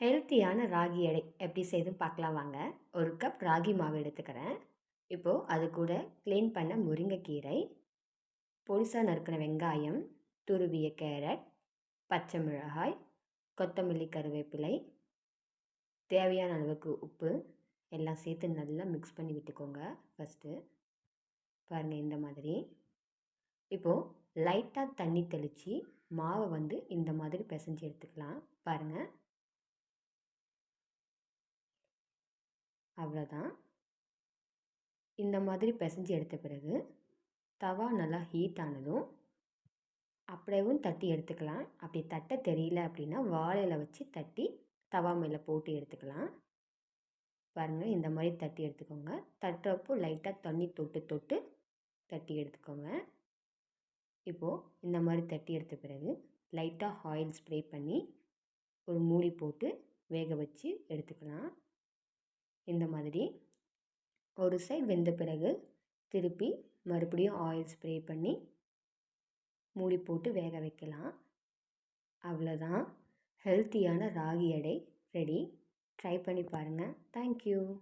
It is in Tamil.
ஹெல்த்தியான ராகி எடை எப்படி செய்துன்னு பார்க்கலாம் வாங்க. ஒரு கப் ராகி மாவு எடுத்துக்கிறேன். இப்போது அது கூட க்ளீன் பண்ண முருங்கைக்கீரை, பொடிசா நறுக்கின வெங்காயம், துருவிய கேரட், பச்சை மிளகாய், கொத்தமல்லி, கருவேப்பிலை, தேவையான அளவுக்கு உப்பு எல்லாம் சேர்த்து நல்லா மிக்ஸ் பண்ணி விட்டுக்கோங்க. ஃபஸ்ட்டு பாருங்கள் இந்த மாதிரி. இப்போது லைட்டாக தண்ணி தெளித்து மாவை இந்த மாதிரி பிசைஞ்சு எடுத்துக்கலாம். பாருங்கள், அவ்வளோதான். இந்த மாதிரி பிசைஞ்சு எடுத்த பிறகு தவா நல்லா ஹீட் ஆனதும் அப்படியேவும் தட்டி எடுத்துக்கலாம். அப்படி தட்ட தெரியல அப்படின்னா வாழையில் வச்சு தட்டி தவா மேலே போட்டு எடுத்துக்கலாம். பாருங்கள், இந்த மாதிரி தட்டி எடுத்துக்கோங்க. தட்டுறப்போ லைட்டாக தண்ணி தொட்டு தொட்டு தட்டி எடுத்துக்கோங்க. இப்போது இந்த மாதிரி தட்டி எடுத்த பிறகு லைட்டாக ஆயில் ஸ்ப்ரே பண்ணி ஒரு மூடி போட்டு வேக வச்சு எடுத்துக்கலாம். இந்த மாதிரி ஒரு சைடு வெந்த பிறகு திருப்பி மறுபடியும் ஆயில் ஸ்ப்ரே பண்ணி மூடி போட்டு வேக வைக்கலாம். அவ்வளோதான், ஹெல்த்தியான ராகி எடை ரெடி. ட்ரை பண்ணி பாருங்கள். தேங்க்யூ.